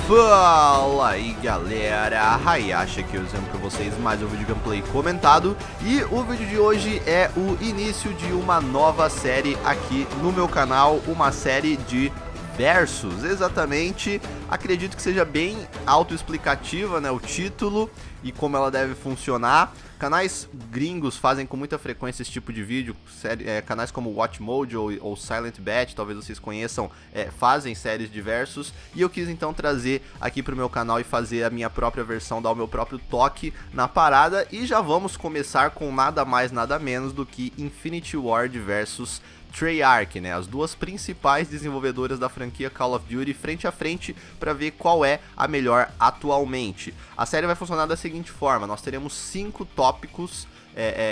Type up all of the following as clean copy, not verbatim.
Fala aí galera, Hayashi aqui usando para vocês mais um vídeo gameplay comentado. E o vídeo de hoje é o início de uma nova série aqui no meu canal, uma série de versus, exatamente. Acredito que seja bem autoexplicativa, né, o título e como ela deve funcionar. Canais gringos fazem com muita frequência esse tipo de vídeo, canais como Watch Mode ou Silent Bet, talvez vocês conheçam, fazem séries de versus. E eu quis então trazer aqui pro meu canal e fazer a minha própria versão, dar o meu próprio toque na parada. E já vamos começar com nada mais nada menos do que Infinity Ward versus Treyarch, né? As duas principais desenvolvedoras da franquia Call of Duty frente a frente para ver qual é a melhor atualmente. A série vai funcionar da seguinte forma: nós teremos 5 tópicos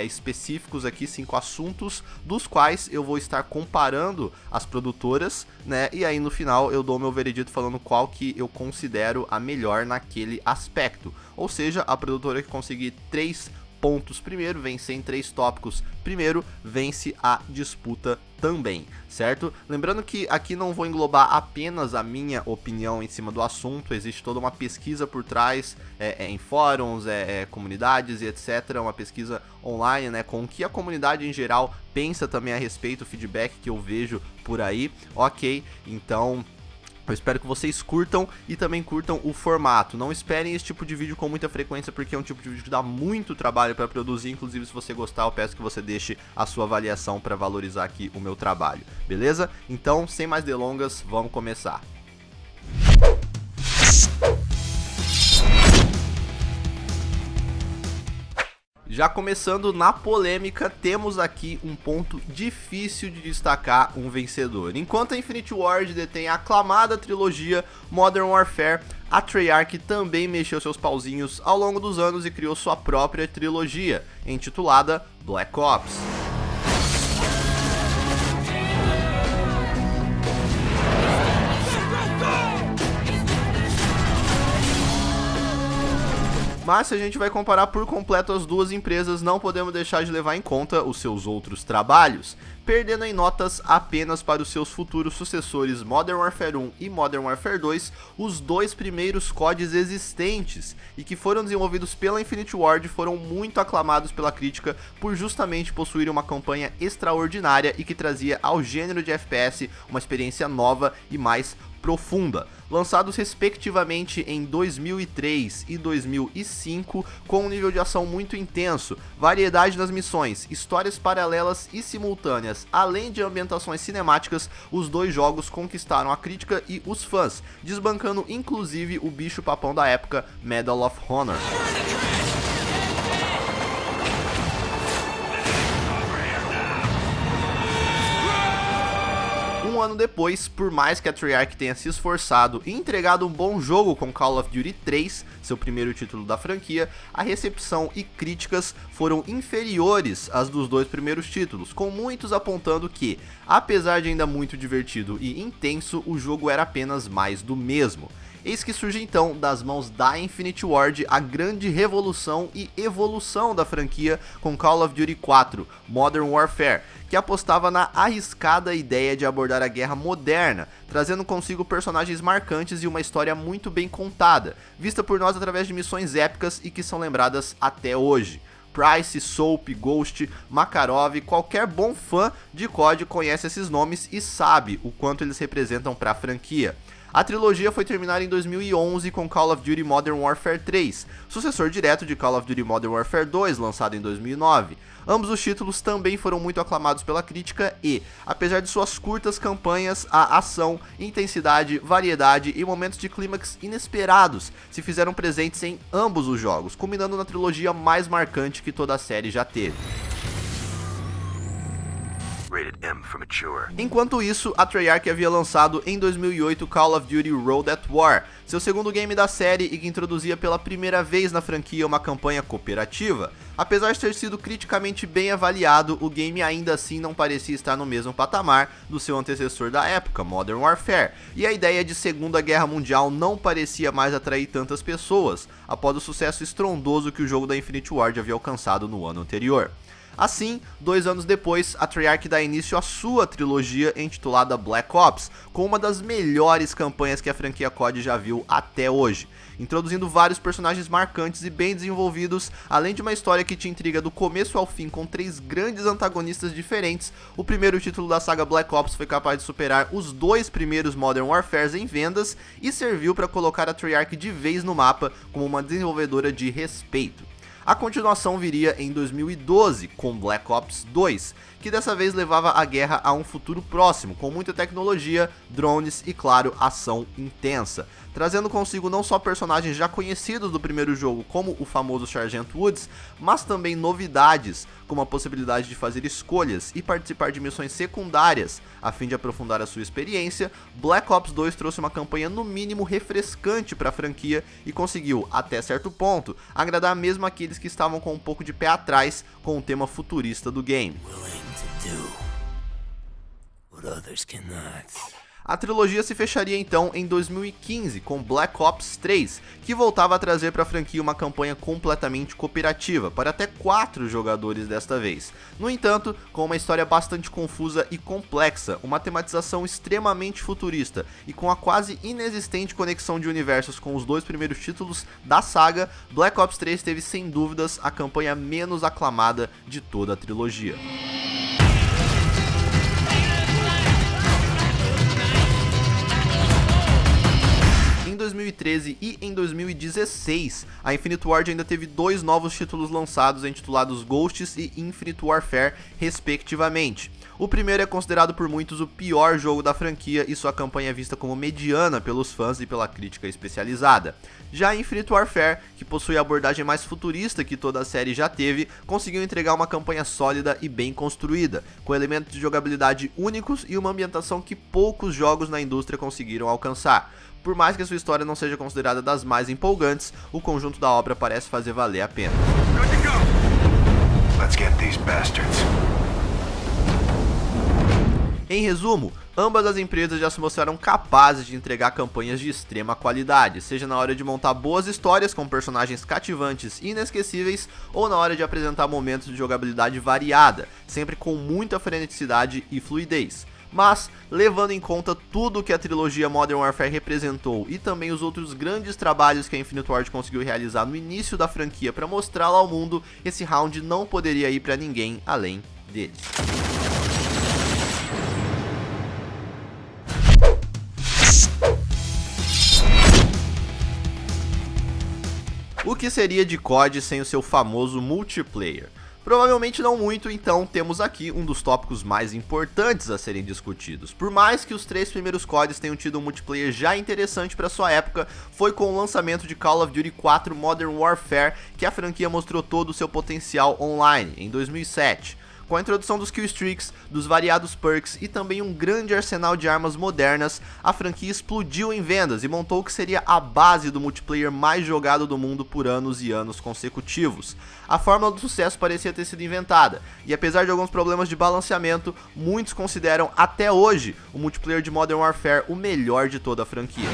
específicos aqui, 5 assuntos, dos quais eu vou estar comparando as produtoras, né? E aí no final eu dou meu veredito falando qual que eu considero a melhor naquele aspecto. Ou seja, a produtora que conseguir 3 pontos primeiro, vencer em 3 tópicos primeiro, vence a disputa também, certo? Lembrando que aqui não vou englobar apenas a minha opinião em cima do assunto, existe toda uma pesquisa por trás, em fóruns, comunidades e etc, uma pesquisa online, né, com o que a comunidade em geral pensa também a respeito, o feedback que eu vejo por aí, ok? Então eu espero que vocês curtam e também curtam o formato. Não esperem esse tipo de vídeo com muita frequência, porque é um tipo de vídeo que dá muito trabalho para produzir. Inclusive, se você gostar, eu peço que você deixe a sua avaliação para valorizar aqui o meu trabalho, beleza? Então, sem mais delongas, vamos começar. Já começando na polêmica, temos aqui um ponto difícil de destacar um vencedor. Enquanto a Infinity Ward detém a aclamada trilogia Modern Warfare, a Treyarch também mexeu seus pauzinhos ao longo dos anos e criou sua própria trilogia, intitulada Black Ops. Mas se a gente vai comparar por completo as duas empresas, não podemos deixar de levar em conta os seus outros trabalhos, perdendo em notas apenas para os seus futuros sucessores Modern Warfare 1 e Modern Warfare 2, os dois primeiros CODs existentes, e que foram desenvolvidos pela Infinity Ward, foram muito aclamados pela crítica por justamente possuírem uma campanha extraordinária e que trazia ao gênero de FPS uma experiência nova e mais profunda. Lançados respectivamente em 2003 e 2005, com um nível de ação muito intenso, variedade nas missões, histórias paralelas e simultâneas, além de ambientações cinemáticas, os dois jogos conquistaram a crítica e os fãs, desbancando inclusive o bicho-papão da época, Medal of Honor. Um ano depois, por mais que a Treyarch tenha se esforçado e entregado um bom jogo com Call of Duty 3, seu primeiro título da franquia, a recepção e críticas foram inferiores às dos dois primeiros títulos, com muitos apontando que, apesar de ainda muito divertido e intenso, o jogo era apenas mais do mesmo. Eis que surge então, das mãos da Infinity Ward, a grande revolução e evolução da franquia com Call of Duty 4, Modern Warfare, que apostava na arriscada ideia de abordar a guerra moderna, trazendo consigo personagens marcantes e uma história muito bem contada, vista por nós através de missões épicas e que são lembradas até hoje. Price, Soap, Ghost, Makarov, qualquer bom fã de COD conhece esses nomes e sabe o quanto eles representam para a franquia. A trilogia foi terminada em 2011 com Call of Duty Modern Warfare 3, sucessor direto de Call of Duty Modern Warfare 2, lançado em 2009. Ambos os títulos também foram muito aclamados pela crítica e, apesar de suas curtas campanhas, a ação, intensidade, variedade e momentos de clímax inesperados se fizeram presentes em ambos os jogos, culminando na trilogia mais marcante que toda a série já teve. Enquanto isso, a Treyarch havia lançado em 2008 Call of Duty Road at War, seu segundo game da série e que introduzia pela primeira vez na franquia uma campanha cooperativa. Apesar de ter sido criticamente bem avaliado, o game ainda assim não parecia estar no mesmo patamar do seu antecessor da época, Modern Warfare, e a ideia de Segunda Guerra Mundial não parecia mais atrair tantas pessoas, após o sucesso estrondoso que o jogo da Infinity Ward havia alcançado no ano anterior. Assim, 2 anos depois, a Treyarch dá início à sua trilogia intitulada Black Ops, com uma das melhores campanhas que a franquia COD já viu até hoje, introduzindo vários personagens marcantes e bem desenvolvidos, além de uma história que te intriga do começo ao fim com 3 grandes antagonistas diferentes. O primeiro título da saga Black Ops foi capaz de superar os 2 primeiros Modern Warfares em vendas e serviu para colocar a Treyarch de vez no mapa como uma desenvolvedora de respeito. A continuação viria em 2012 com Black Ops 2, que dessa vez levava a guerra a um futuro próximo, com muita tecnologia, drones e, claro, ação intensa, trazendo consigo não só personagens já conhecidos do primeiro jogo, como o famoso Sergeant Woods, mas também novidades, como a possibilidade de fazer escolhas e participar de missões secundárias. A fim de aprofundar a sua experiência, Black Ops 2 trouxe uma campanha no mínimo refrescante para a franquia e conseguiu, até certo ponto, agradar mesmo aqueles que estavam com um pouco de pé atrás com o tema futurista do game. A trilogia se fecharia então em 2015 com Black Ops 3, que voltava a trazer para a franquia uma campanha completamente cooperativa, para até 4 jogadores desta vez. No entanto, com uma história bastante confusa e complexa, uma tematização extremamente futurista e com a quase inexistente conexão de universos com os 2 primeiros títulos da saga, Black Ops 3 teve sem dúvidas a campanha menos aclamada de toda a trilogia. Em 2013 e em 2016, a Infinite Ward ainda teve 2 novos títulos lançados intitulados Ghosts e Infinite Warfare, respectivamente. O primeiro é considerado por muitos o pior jogo da franquia e sua campanha é vista como mediana pelos fãs e pela crítica especializada. Já Infinite Warfare, que possui a abordagem mais futurista que toda a série já teve, conseguiu entregar uma campanha sólida e bem construída, com elementos de jogabilidade únicos e uma ambientação que poucos jogos na indústria conseguiram alcançar. Por mais que a sua história não seja considerada das mais empolgantes, o conjunto da obra parece fazer valer a pena. Em resumo, ambas as empresas já se mostraram capazes de entregar campanhas de extrema qualidade, seja na hora de montar boas histórias com personagens cativantes e inesquecíveis, ou na hora de apresentar momentos de jogabilidade variada, sempre com muita freneticidade e fluidez. Mas, levando em conta tudo que a trilogia Modern Warfare representou e também os outros grandes trabalhos que a Infinite Ward conseguiu realizar no início da franquia para mostrá-la ao mundo, esse round não poderia ir para ninguém além deles. O que seria de COD sem o seu famoso multiplayer? Provavelmente não muito, então temos aqui um dos tópicos mais importantes a serem discutidos. Por mais que os 3 primeiros CODs tenham tido um multiplayer já interessante para sua época, foi com o lançamento de Call of Duty 4 Modern Warfare que a franquia mostrou todo o seu potencial online, em 2007. Com a introdução dos killstreaks, dos variados perks e também um grande arsenal de armas modernas, a franquia explodiu em vendas e montou o que seria a base do multiplayer mais jogado do mundo por anos e anos consecutivos. A fórmula do sucesso parecia ter sido inventada, e apesar de alguns problemas de balanceamento, muitos consideram até hoje o multiplayer de Modern Warfare o melhor de toda a franquia.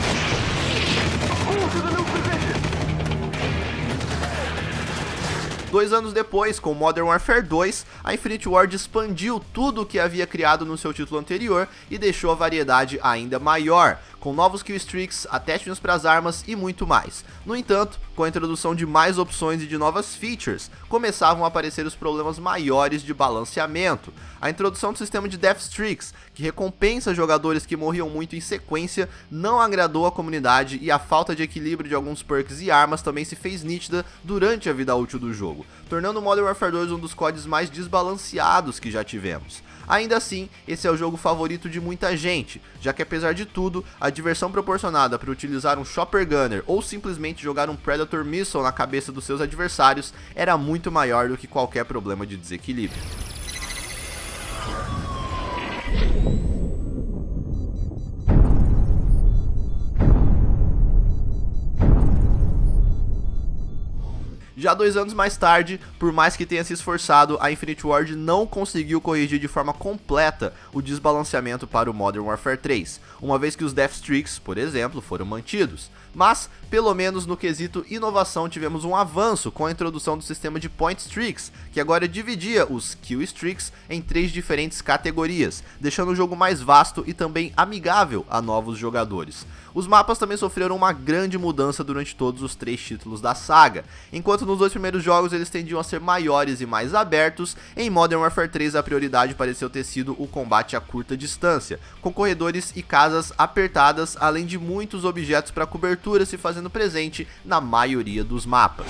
2 anos depois, com Modern Warfare 2, a Infinite Ward expandiu tudo o que havia criado no seu título anterior e deixou a variedade ainda maior, com novos killstreaks, attachments para as armas e muito mais. No entanto, com a introdução de mais opções e de novas features, começavam a aparecer os problemas maiores de balanceamento. A introdução do sistema de Death Streaks, que recompensa jogadores que morriam muito em sequência, não agradou a comunidade e a falta de equilíbrio de alguns perks e armas também se fez nítida durante a vida útil do jogo, tornando o Modern Warfare 2 um dos CODs mais desbalanceados que já tivemos. Ainda assim, esse é o jogo favorito de muita gente, já que apesar de tudo, a diversão proporcionada por utilizar um Chopper Gunner ou simplesmente jogar um Predator Missile na cabeça dos seus adversários era muito maior do que qualquer problema de desequilíbrio. Já 2 anos mais tarde, por mais que tenha se esforçado, a Infinity Ward não conseguiu corrigir de forma completa o desbalanceamento para o Modern Warfare 3, uma vez que os Death Streaks, por exemplo, foram mantidos. Mas, pelo menos no quesito inovação, tivemos um avanço com a introdução do sistema de Point Streaks, que agora dividia os Kill Streaks em 3 diferentes categorias, deixando o jogo mais vasto e também amigável a novos jogadores. Os mapas também sofreram uma grande mudança durante todos os 3 títulos da saga. Enquanto nos 2 primeiros jogos eles tendiam a ser maiores e mais abertos, em Modern Warfare 3 a prioridade pareceu ter sido o combate a curta distância, com corredores e casas apertadas, além de muitos objetos para cobertura se fazendo presente na maioria dos mapas.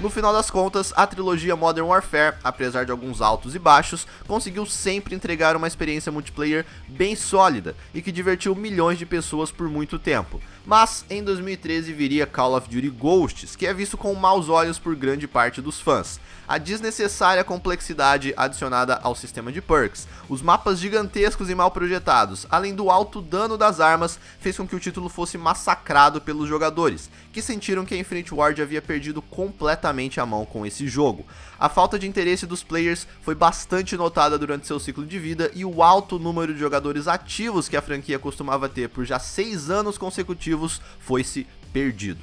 No final das contas, a trilogia Modern Warfare, apesar de alguns altos e baixos, conseguiu sempre entregar uma experiência multiplayer bem sólida e que divertiu milhões de pessoas por muito tempo. Mas em 2013 viria Call of Duty Ghosts, que é visto com maus olhos por grande parte dos fãs. A desnecessária complexidade adicionada ao sistema de perks, os mapas gigantescos e mal projetados, além do alto dano das armas, fez com que o título fosse massacrado pelos jogadores, que sentiram que a Infinity Ward havia perdido completamente a mão com esse jogo. A falta de interesse dos players foi bastante notada durante seu ciclo de vida e o alto número de jogadores ativos que a franquia costumava ter por já 6 anos consecutivos foi-se perdido.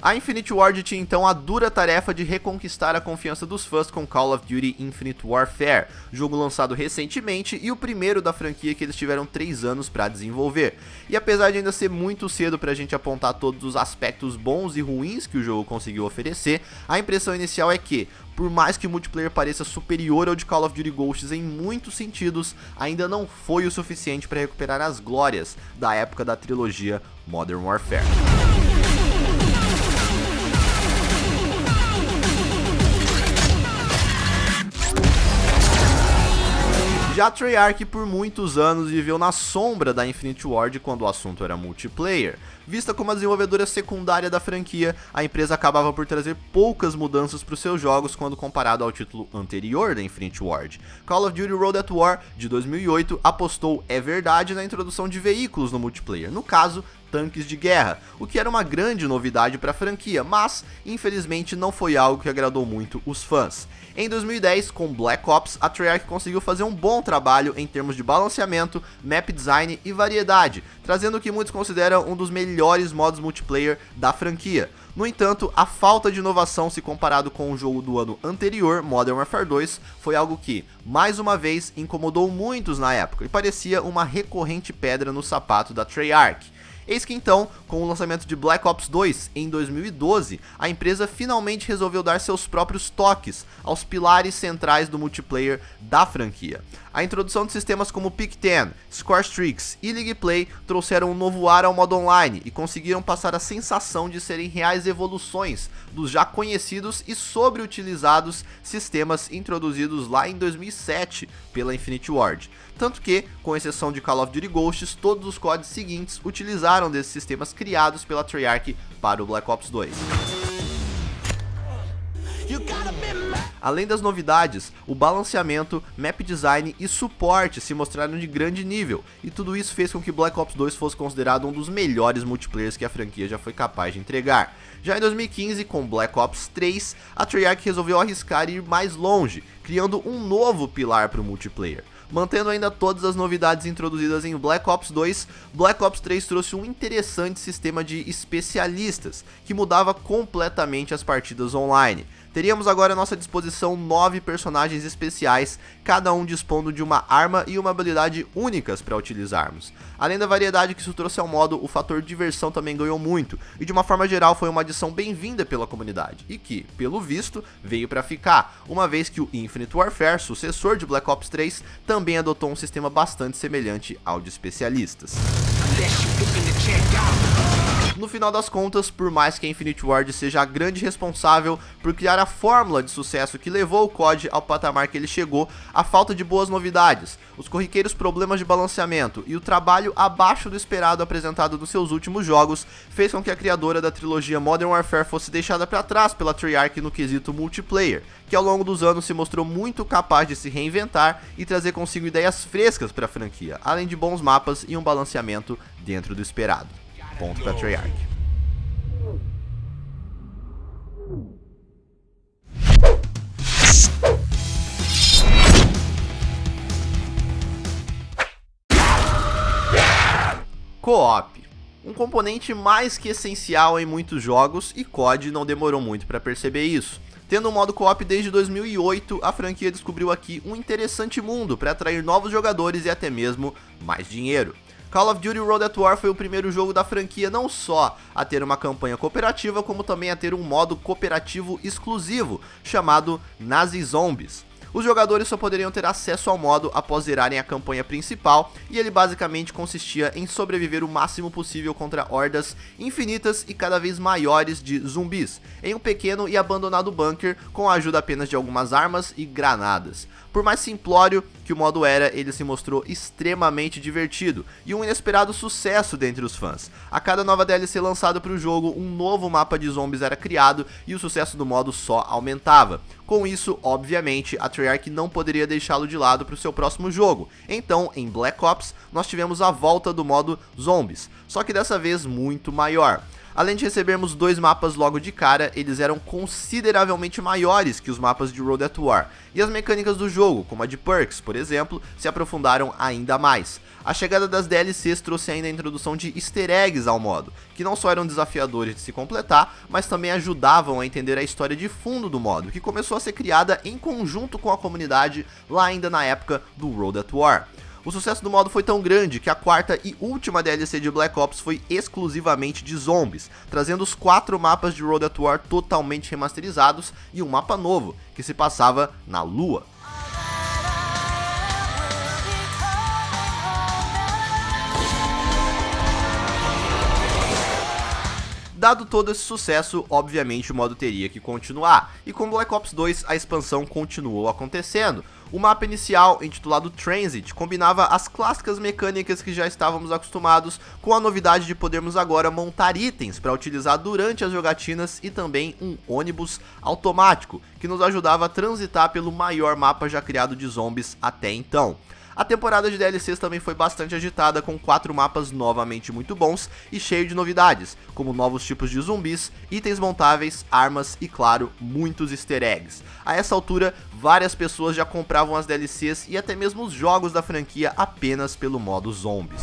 A Infinity Ward tinha então a dura tarefa de reconquistar a confiança dos fãs com Call of Duty Infinite Warfare, jogo lançado recentemente e o primeiro da franquia que eles tiveram 3 anos para desenvolver. E apesar de ainda ser muito cedo pra gente apontar todos os aspectos bons e ruins que o jogo conseguiu oferecer, a impressão inicial é que, por mais que o multiplayer pareça superior ao de Call of Duty Ghosts em muitos sentidos, ainda não foi o suficiente para recuperar as glórias da época da trilogia Modern Warfare. Já a Treyarch por muitos anos viveu na sombra da Infinity Ward quando o assunto era multiplayer. Vista como a desenvolvedora secundária da franquia, a empresa acabava por trazer poucas mudanças para os seus jogos quando comparado ao título anterior da Infinity Ward. Call of Duty World at War, de 2008, apostou, é verdade, na introdução de veículos no multiplayer, no caso, tanques de guerra, o que era uma grande novidade para a franquia, mas infelizmente não foi algo que agradou muito os fãs. Em 2010, com Black Ops, a Treyarch conseguiu fazer um bom trabalho em termos de balanceamento, map design e variedade, trazendo o que muitos consideram um dos melhores modos multiplayer da franquia. No entanto, a falta de inovação se comparado com o jogo do ano anterior, Modern Warfare 2, foi algo que, mais uma vez, incomodou muitos na época e parecia uma recorrente pedra no sapato da Treyarch. Eis que então, com o lançamento de Black Ops 2 em 2012, a empresa finalmente resolveu dar seus próprios toques aos pilares centrais do multiplayer da franquia. A introdução de sistemas como Pick 10, Score Streaks e League Play trouxeram um novo ar ao modo online e conseguiram passar a sensação de serem reais evoluções dos já conhecidos e sobreutilizados sistemas introduzidos lá em 2007 pela Infinity Ward. Tanto que, com exceção de Call of Duty Ghosts, todos os CODs seguintes utilizaram desses sistemas criados pela Treyarch para o Black Ops 2. Além das novidades, o balanceamento, map design e suporte se mostraram de grande nível, e tudo isso fez com que Black Ops 2 fosse considerado um dos melhores multiplayers que a franquia já foi capaz de entregar. Já em 2015, com Black Ops 3, a Treyarch resolveu arriscar e ir mais longe, criando um novo pilar para o multiplayer. Mantendo ainda todas as novidades introduzidas em Black Ops 2, Black Ops 3 trouxe um interessante sistema de especialistas, que mudava completamente as partidas online. Teríamos agora à nossa disposição 9 personagens especiais, cada um dispondo de uma arma e uma habilidade únicas para utilizarmos. Além da variedade que isso trouxe ao modo, o fator diversão também ganhou muito, e de uma forma geral foi uma adição bem-vinda pela comunidade, e que, pelo visto, veio para ficar, uma vez que o Infinite Warfare, sucessor de Black Ops 3, também adotou um sistema bastante semelhante ao de especialistas. No final das contas, por mais que a Infinity Ward seja a grande responsável por criar a fórmula de sucesso que levou o COD ao patamar que ele chegou, a falta de boas novidades, os corriqueiros problemas de balanceamento e o trabalho abaixo do esperado apresentado nos seus últimos jogos fez com que a criadora da trilogia Modern Warfare fosse deixada para trás pela Treyarch no quesito multiplayer, que ao longo dos anos se mostrou muito capaz de se reinventar e trazer consigo ideias frescas para a franquia, além de bons mapas e um balanceamento dentro do esperado. Ponto para Treyarch. Co-op. Um componente mais que essencial em muitos jogos, e COD não demorou muito para perceber isso. Tendo um modo co-op desde 2008, a franquia descobriu aqui um interessante mundo para atrair novos jogadores e até mesmo mais dinheiro. Call of Duty World at War foi o primeiro jogo da franquia não só a ter uma campanha cooperativa, como também a ter um modo cooperativo exclusivo, chamado Nazi Zombies. Os jogadores só poderiam ter acesso ao modo após zerarem a campanha principal, e ele basicamente consistia em sobreviver o máximo possível contra hordas infinitas e cada vez maiores de zumbis, em um pequeno e abandonado bunker com a ajuda apenas de algumas armas e granadas. Por mais simplório que o modo era, ele se mostrou extremamente divertido e um inesperado sucesso dentre os fãs. A cada nova DLC lançada para o jogo, um novo mapa de zombies era criado e o sucesso do modo só aumentava. Com isso, obviamente, a Treyarch não poderia deixá-lo de lado para o seu próximo jogo. Então, em Black Ops, nós tivemos a volta do modo Zombies, só que dessa vez muito maior. Além de recebermos 2 mapas logo de cara, eles eram consideravelmente maiores que os mapas de World at War, e as mecânicas do jogo, como a de Perks, por exemplo, se aprofundaram ainda mais. A chegada das DLCs trouxe ainda a introdução de easter eggs ao modo, que não só eram desafiadores de se completar, mas também ajudavam a entender a história de fundo do modo, que começou a ser criada em conjunto com a comunidade lá ainda na época do World at War. O sucesso do modo foi tão grande que a quarta e última DLC de Black Ops foi exclusivamente de zombies, trazendo os 4 mapas de World at War totalmente remasterizados e um mapa novo, que se passava na Lua. Dado todo esse sucesso, obviamente o modo teria que continuar, e com Black Ops 2 a expansão continuou acontecendo. O mapa inicial, intitulado Transit, combinava as clássicas mecânicas que já estávamos acostumados, com a novidade de podermos agora montar itens para utilizar durante as jogatinas e também um ônibus automático, que nos ajudava a transitar pelo maior mapa já criado de zombies até então. A temporada de DLCs também foi bastante agitada, com 4 mapas novamente muito bons e cheio de novidades, como novos tipos de zumbis, itens montáveis, armas e, claro, muitos easter eggs. A essa altura, várias pessoas já compravam as DLCs e até mesmo os jogos da franquia apenas pelo modo zombies.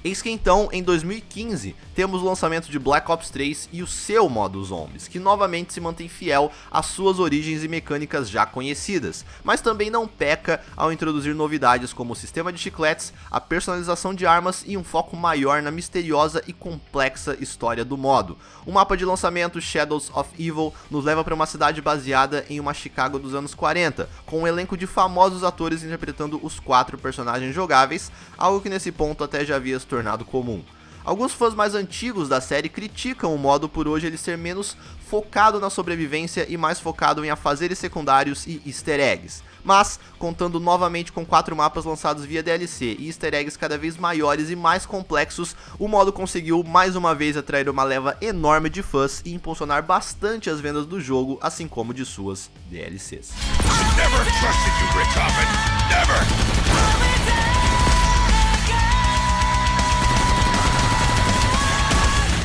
Eis que então, em 2015, temos o lançamento de Black Ops 3 e o seu modo Zombies, que novamente se mantém fiel às suas origens e mecânicas já conhecidas, mas também não peca ao introduzir novidades como o sistema de chicletes, a personalização de armas e um foco maior na misteriosa e complexa história do modo. O mapa de lançamento Shadows of Evil nos leva para uma cidade baseada em uma Chicago dos anos 40, com um elenco de famosos atores interpretando os 4 personagens jogáveis, algo que nesse ponto até já havia se tornado comum. Alguns fãs mais antigos da série criticam o modo por hoje ele ser menos focado na sobrevivência e mais focado em afazeres secundários e easter eggs. Mas, contando novamente com 4 mapas lançados via DLC e easter eggs cada vez maiores e mais complexos, o modo conseguiu mais uma vez atrair uma leva enorme de fãs e impulsionar bastante as vendas do jogo, assim como de suas DLCs.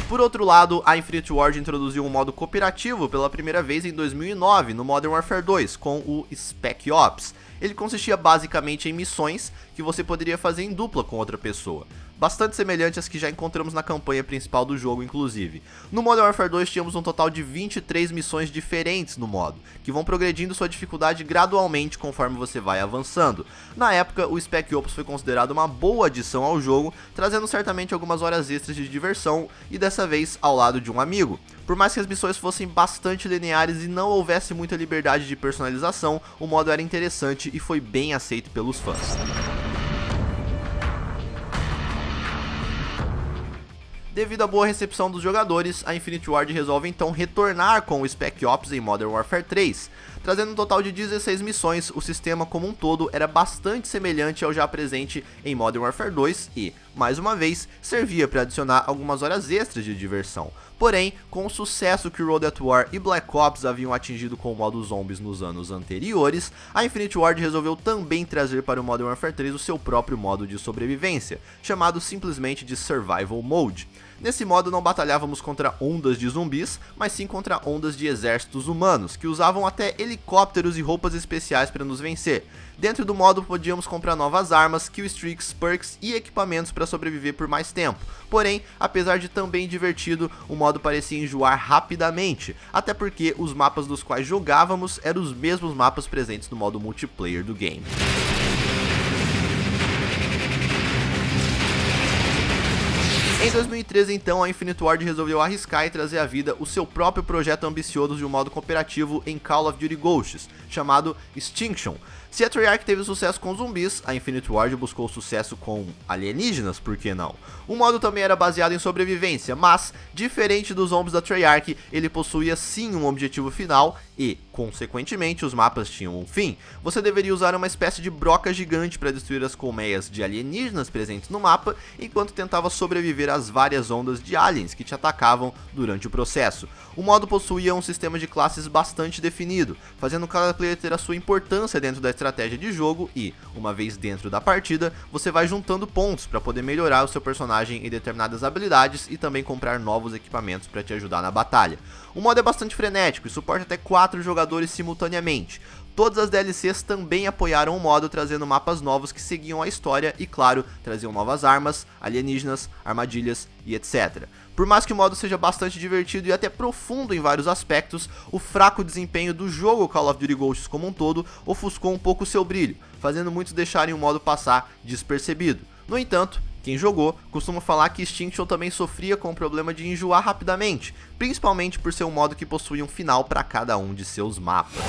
Por outro lado, a Infinity Ward introduziu um modo cooperativo pela primeira vez em 2009 no Modern Warfare 2 com o Spec Ops. Ele consistia basicamente em missões que você poderia fazer em dupla com outra pessoa. bastante semelhantes às que já encontramos na campanha principal do jogo inclusive. No Modern Warfare 2 tínhamos um total de 23 missões diferentes no modo, que vão progredindo sua dificuldade gradualmente conforme você vai avançando. Na época, o Spec Ops foi considerado uma boa adição ao jogo, trazendo certamente algumas horas extras de diversão e dessa vez ao lado de um amigo. Por mais que as missões fossem bastante lineares e não houvesse muita liberdade de personalização, o modo era interessante e foi bem aceito pelos fãs. Devido à boa recepção dos jogadores, a Infinity Ward resolve então retornar com o Spec Ops em Modern Warfare 3. Trazendo um total de 16 missões, o sistema como um todo era bastante semelhante ao já presente em Modern Warfare 2 e, mais uma vez, servia para adicionar algumas horas extras de diversão. Porém, com o sucesso que Road at War e Black Ops haviam atingido com o modo Zombies nos anos anteriores, a Infinity Ward resolveu também trazer para o Modern Warfare 3 o seu próprio modo de sobrevivência, chamado simplesmente de Survival Mode. Nesse modo não batalhávamos contra ondas de zumbis, mas sim contra ondas de exércitos humanos, que usavam até helicópteros e roupas especiais para nos vencer. Dentro do modo podíamos comprar novas armas, killstreaks, perks e equipamentos para sobreviver por mais tempo. Porém, apesar de também divertido, o modo parecia enjoar rapidamente, até porque os mapas dos quais jogávamos eram os mesmos mapas presentes no modo multiplayer do game. Em 2013, então, a Infinity Ward resolveu arriscar e trazer à vida o seu próprio projeto ambicioso de um modo cooperativo em Call of Duty Ghosts, chamado Extinction. Se a Treyarch teve sucesso com zumbis, a Infinity Ward buscou sucesso com alienígenas, por que não? O modo também era baseado em sobrevivência, mas, diferente dos zombies da Treyarch, ele possuía sim um objetivo final e, consequentemente, os mapas tinham um fim. Você deveria usar uma espécie de broca gigante para destruir as colmeias de alienígenas presentes no mapa, enquanto tentava sobreviver às várias ondas de aliens que te atacavam durante o processo. O modo possuía um sistema de classes bastante definido, fazendo cada player ter a sua importância dentro da estratégia de jogo e, uma vez dentro da partida, você vai juntando pontos para poder melhorar o seu personagem em determinadas habilidades e também comprar novos equipamentos para te ajudar na batalha. O modo é bastante frenético e suporta até 4 jogadores simultaneamente. Todas as DLCs também apoiaram o modo, trazendo mapas novos que seguiam a história e, claro, traziam novas armas, alienígenas, armadilhas e etc. Por mais que o modo seja bastante divertido e até profundo em vários aspectos, o fraco desempenho do jogo Call of Duty Ghosts como um todo ofuscou um pouco seu brilho, fazendo muitos deixarem o modo passar despercebido. No entanto, quem jogou costuma falar que Extinction também sofria com o problema de enjoar rapidamente, principalmente por ser um modo que possui um final para cada um de seus mapas.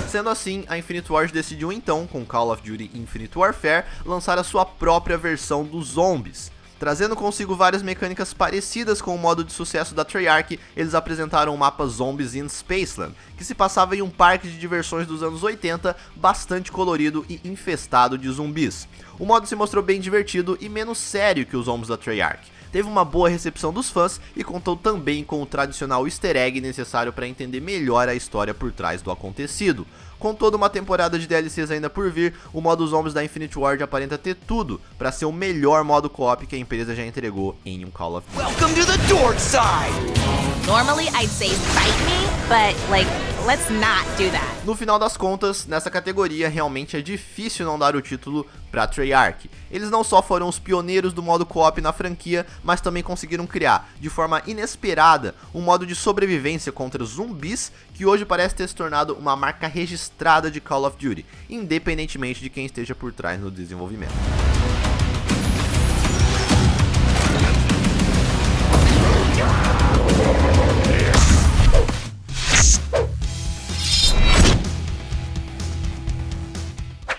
Sendo assim, a Infinity Ward decidiu então, com Call of Duty Infinite Warfare, lançar a sua própria versão dos zombies. Trazendo consigo várias mecânicas parecidas com o modo de sucesso da Treyarch, eles apresentaram o mapa Zombies in Spaceland, que se passava em um parque de diversões dos anos 80, bastante colorido e infestado de zumbis. O modo se mostrou bem divertido e menos sério que os zombies da Treyarch. Teve uma boa recepção dos fãs e contou também com o tradicional easter egg necessário para entender melhor a história por trás do acontecido. Com toda uma temporada de DLCs ainda por vir, o modo Zombies da Infinity Ward aparenta ter tudo para ser o melhor modo co-op que a empresa já entregou em um Call of Duty. Welcome to the dork side! Normally I'd say fight me, but let's not do that. No final das contas, nessa categoria realmente é difícil não dar o título pra Treyarch. Eles não só foram os pioneiros do modo co-op na franquia, mas também conseguiram criar, de forma inesperada, um modo de sobrevivência contra zumbis que hoje parece ter se tornado uma marca registrada de Call of Duty, independentemente de quem esteja por trás no desenvolvimento.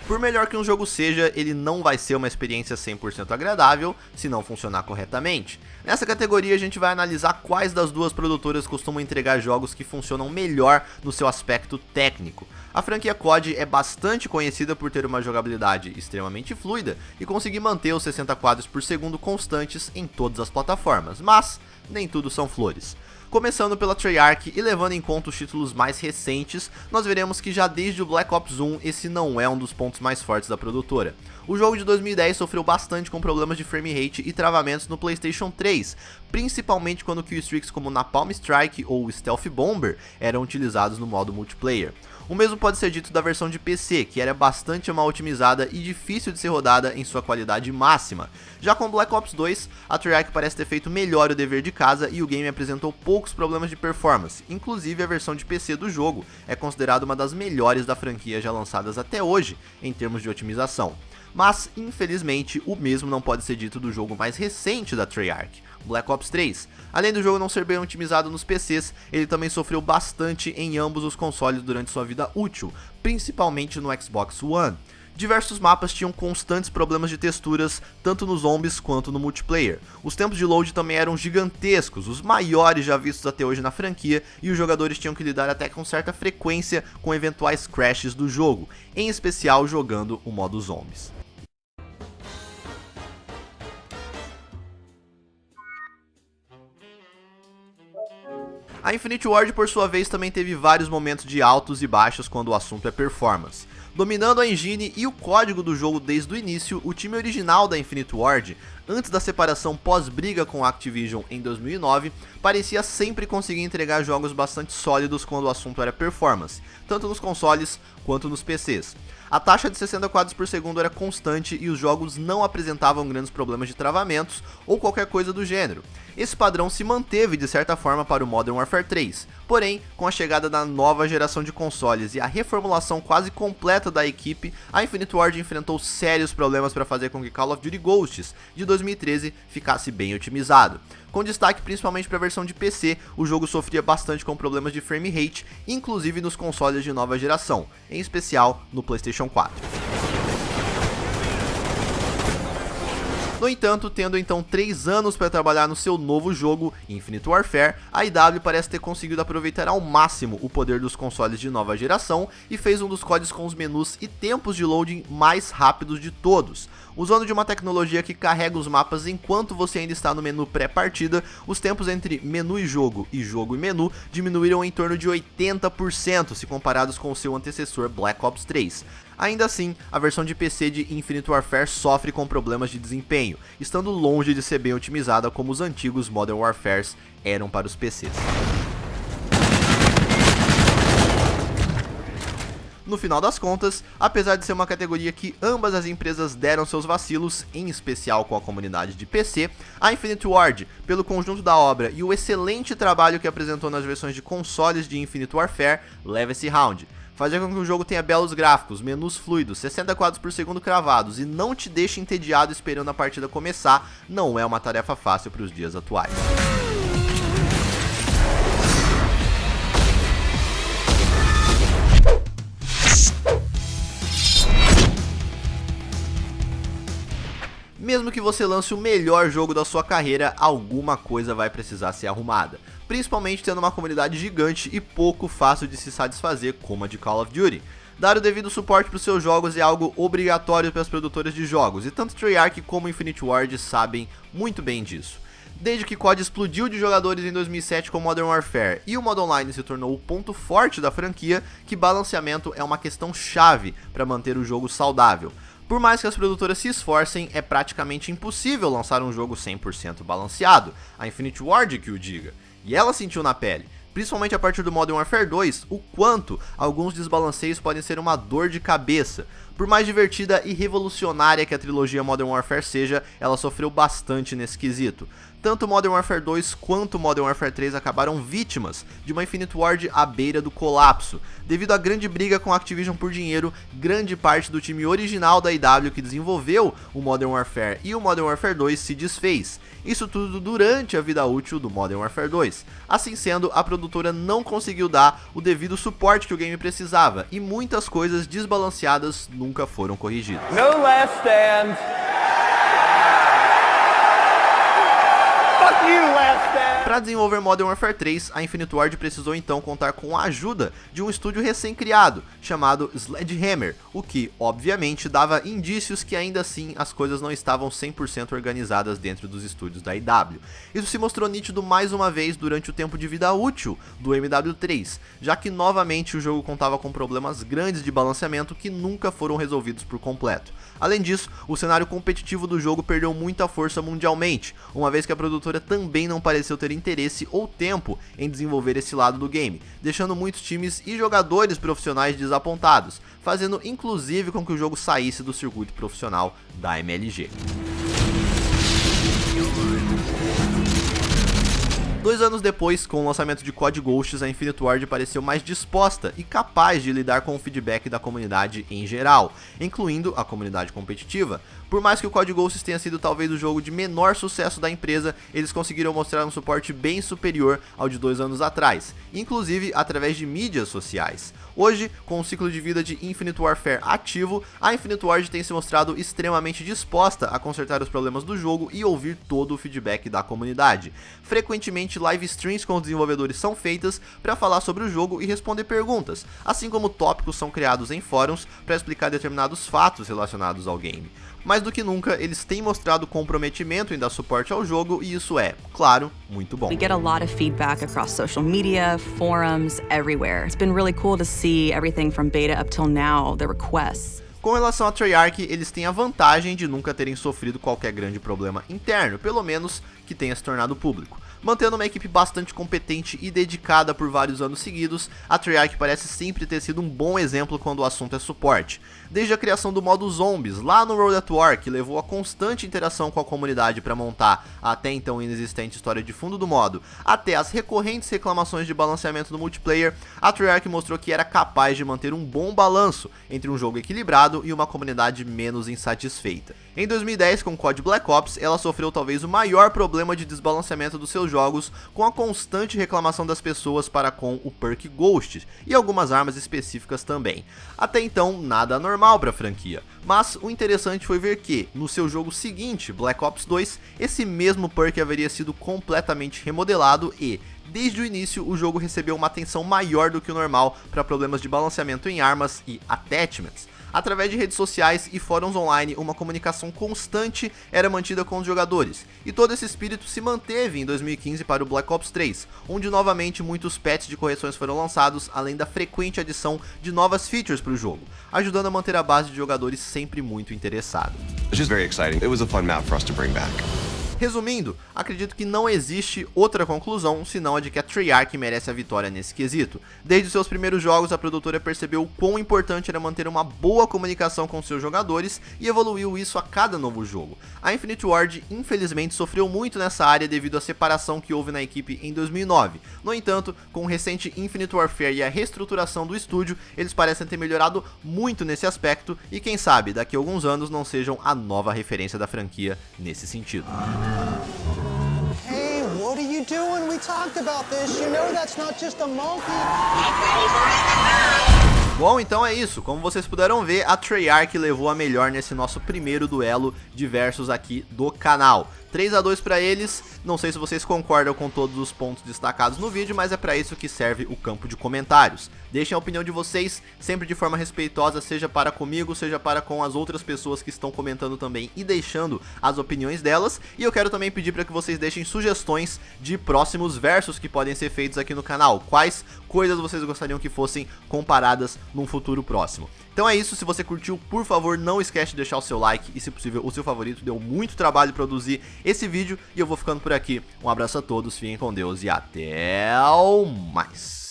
Por melhor que um jogo seja, ele não vai ser uma experiência 100% agradável se não funcionar corretamente. Nessa categoria a gente vai analisar quais das duas produtoras costumam entregar jogos que funcionam melhor no seu aspecto técnico. A franquia COD é bastante conhecida por ter uma jogabilidade extremamente fluida e conseguir manter os 60 quadros por segundo constantes em todas as plataformas, mas nem tudo são flores. Começando pela Treyarch e levando em conta os títulos mais recentes, nós veremos que já desde o Black Ops 1 esse não é um dos pontos mais fortes da produtora. O jogo de 2010 sofreu bastante com problemas de frame rate e travamentos no PlayStation 3, principalmente quando killstreaks como Napalm Strike ou Stealth Bomber eram utilizados no modo multiplayer. O mesmo pode ser dito da versão de PC, que era bastante mal otimizada e difícil de ser rodada em sua qualidade máxima. Já com Black Ops 2, a Treyarch parece ter feito melhor o dever de casa e o game apresentou poucos problemas de performance, inclusive a versão de PC do jogo é considerada uma das melhores da franquia já lançadas até hoje em termos de otimização. Mas, infelizmente, o mesmo não pode ser dito do jogo mais recente da Treyarch, Black Ops 3. Além do jogo não ser bem otimizado nos PCs, ele também sofreu bastante em ambos os consoles durante sua vida útil, principalmente no Xbox One. Diversos mapas tinham constantes problemas de texturas, tanto nos zombies quanto no multiplayer. Os tempos de load também eram gigantescos, os maiores já vistos até hoje na franquia, e os jogadores tinham que lidar até com certa frequência com eventuais crashes do jogo, em especial jogando o modo zombies. A Infinite Ward, por sua vez, também teve vários momentos de altos e baixos quando o assunto é performance. Dominando a engine e o código do jogo desde o início, o time original da Infinite Ward, antes da separação pós-briga com a Activision em 2009, parecia sempre conseguir entregar jogos bastante sólidos quando o assunto era performance, tanto nos consoles quanto nos PCs. A taxa de 60 quadros por segundo era constante e os jogos não apresentavam grandes problemas de travamentos ou qualquer coisa do gênero. Esse padrão se manteve de certa forma para o Modern Warfare 3, porém, com a chegada da nova geração de consoles e a reformulação quase completa da equipe, a Infinite Ward enfrentou sérios problemas para fazer com que Call of Duty Ghosts de 2013 ficasse bem otimizado. Com destaque principalmente para a versão de PC, o jogo sofria bastante com problemas de frame rate, inclusive nos consoles de nova geração, em especial no PlayStation 4. No entanto, tendo então 3 anos para trabalhar no seu novo jogo, Infinite Warfare, a IW parece ter conseguido aproveitar ao máximo o poder dos consoles de nova geração e fez um dos códigos com os menus e tempos de loading mais rápidos de todos. Usando de uma tecnologia que carrega os mapas enquanto você ainda está no menu pré-partida, os tempos entre menu e jogo e menu diminuíram em torno de 80% se comparados com o seu antecessor Black Ops 3. Ainda assim, a versão de PC de Infinite Warfare sofre com problemas de desempenho, estando longe de ser bem otimizada como os antigos Modern Warfares eram para os PCs. No final das contas, apesar de ser uma categoria que ambas as empresas deram seus vacilos, em especial com a comunidade de PC, a Infinite Ward, pelo conjunto da obra e o excelente trabalho que apresentou nas versões de consoles de Infinite Warfare, leva esse round. Fazer com que o jogo tenha belos gráficos, menus fluidos, 60 quadros por segundo cravados e não te deixe entediado esperando a partida começar, não é uma tarefa fácil para os dias atuais. Mesmo que você lance o melhor jogo da sua carreira, alguma coisa vai precisar ser arrumada, principalmente tendo uma comunidade gigante e pouco fácil de se satisfazer como a de Call of Duty. Dar o devido suporte para os seus jogos é algo obrigatório para as produtoras de jogos, e tanto Treyarch como Infinite Ward sabem muito bem disso. Desde que COD explodiu de jogadores em 2007 com Modern Warfare e o modo online se tornou o ponto forte da franquia, que balanceamento é uma questão chave para manter o jogo saudável. Por mais que as produtoras se esforcem, é praticamente impossível lançar um jogo 100% balanceado, a Infinite Ward que o diga, e ela sentiu na pele, principalmente a partir do Modern Warfare 2, o quanto alguns desbalanceios podem ser uma dor de cabeça. Por mais divertida e revolucionária que a trilogia Modern Warfare seja, ela sofreu bastante nesse quesito. Tanto Modern Warfare 2 quanto Modern Warfare 3 acabaram vítimas de uma Infinite Ward à beira do colapso. Devido à grande briga com a Activision por dinheiro, grande parte do time original da IW que desenvolveu o Modern Warfare e o Modern Warfare 2 se desfez. Isso tudo durante a vida útil do Modern Warfare 2. Assim sendo, a produtora não conseguiu dar o devido suporte que o game precisava e muitas coisas desbalanceadas nunca foram corrigidas. No last stand. Fuck you, last Para desenvolver Modern Warfare 3, a Infinite Ward precisou então contar com a ajuda de um estúdio recém-criado, chamado Sledgehammer, o que, obviamente, dava indícios que ainda assim as coisas não estavam 100% organizadas dentro dos estúdios da IW. Isso se mostrou nítido mais uma vez durante o tempo de vida útil do MW3, já que novamente o jogo contava com problemas grandes de balanceamento que nunca foram resolvidos por completo. Além disso, o cenário competitivo do jogo perdeu muita força mundialmente, uma vez que a produtora também não pareceu ter interesse ou tempo em desenvolver esse lado do game, deixando muitos times e jogadores profissionais desapontados, fazendo inclusive com que o jogo saísse do circuito profissional da MLG. 2 anos depois, com o lançamento de COD Ghosts, a Infinite Ward pareceu mais disposta e capaz de lidar com o feedback da comunidade em geral, incluindo a comunidade competitiva. Por mais que o COD Ghosts tenha sido talvez o jogo de menor sucesso da empresa, eles conseguiram mostrar um suporte bem superior ao de 2 anos atrás, inclusive através de mídias sociais. Hoje, com o ciclo de vida de Infinite Warfare ativo, a Infinite Ward tem se mostrado extremamente disposta a consertar os problemas do jogo e ouvir todo o feedback da comunidade. Frequentemente, live streams com os desenvolvedores são feitas para falar sobre o jogo e responder perguntas, assim como tópicos são criados em fóruns para explicar determinados fatos relacionados ao game. Mais do que nunca, eles têm mostrado comprometimento em dar suporte ao jogo e isso é, claro, muito bom. We get a lot of feedback across social media, forums, everywhere. It's been really cool to see everything from beta up till now, the requests. Com relação a Treyarch, eles têm a vantagem de nunca terem sofrido qualquer grande problema interno, pelo menos que tenha se tornado público. Mantendo uma equipe bastante competente e dedicada por vários anos seguidos, a Treyarch parece sempre ter sido um bom exemplo quando o assunto é suporte. Desde a criação do modo Zombies, lá no World at War, que levou a constante interação com a comunidade para montar a até então inexistente história de fundo do modo, até as recorrentes reclamações de balanceamento do multiplayer, a Treyarch mostrou que era capaz de manter um bom balanço entre um jogo equilibrado e uma comunidade menos insatisfeita. Em 2010, com COD Black Ops, ela sofreu talvez o maior problema de desbalanceamento dos seus jogos, com a constante reclamação das pessoas para com o perk Ghost e algumas armas específicas também. Até então, nada anormal para a franquia, mas o interessante foi ver que, no seu jogo seguinte, Black Ops 2, esse mesmo perk haveria sido completamente remodelado e, desde o início, o jogo recebeu uma atenção maior do que o normal para problemas de balanceamento em armas e attachments. Através de redes sociais e fóruns online, uma comunicação constante era mantida com os jogadores, e todo esse espírito se manteve em 2015 para o Black Ops 3, onde novamente muitos patches de correções foram lançados, além da frequente adição de novas features para o jogo, ajudando a manter a base de jogadores sempre muito interessada. It's just very exciting. It was a fun map for us to bring back. Resumindo, acredito que não existe outra conclusão senão a de que a Treyarch merece a vitória nesse quesito. Desde seus primeiros jogos, a produtora percebeu o quão importante era manter uma boa comunicação com seus jogadores e evoluiu isso a cada novo jogo. A Infinite Ward, infelizmente, sofreu muito nessa área devido à separação que houve na equipe em 2009. No entanto, com o recente Infinite Warfare e a reestruturação do estúdio, eles parecem ter melhorado muito nesse aspecto e quem sabe, daqui a alguns anos não sejam a nova referência da franquia nesse sentido. Hey, what are you doing? We talked about this. You know that's not just a monkey. Bom, então é isso. Como vocês puderam ver, a Treyarch levou a melhor nesse nosso primeiro duelo de versus aqui do canal. 3-2 para eles. Não sei se vocês concordam com todos os pontos destacados no vídeo, mas é para isso que serve o campo de comentários. Deixem a opinião de vocês, sempre de forma respeitosa, seja para comigo, seja para com as outras pessoas que estão comentando também e deixando as opiniões delas. E eu quero também pedir para que vocês deixem sugestões de próximos versus que podem ser feitos aqui no canal. Quais coisas vocês gostariam que fossem comparadas num futuro próximo. Então é isso, se você curtiu, por favor, não esquece de deixar o seu like e, se possível, o seu favorito. Deu muito trabalho produzir esse vídeo e eu vou ficando por aqui. Um abraço a todos, fiquem com Deus e até mais.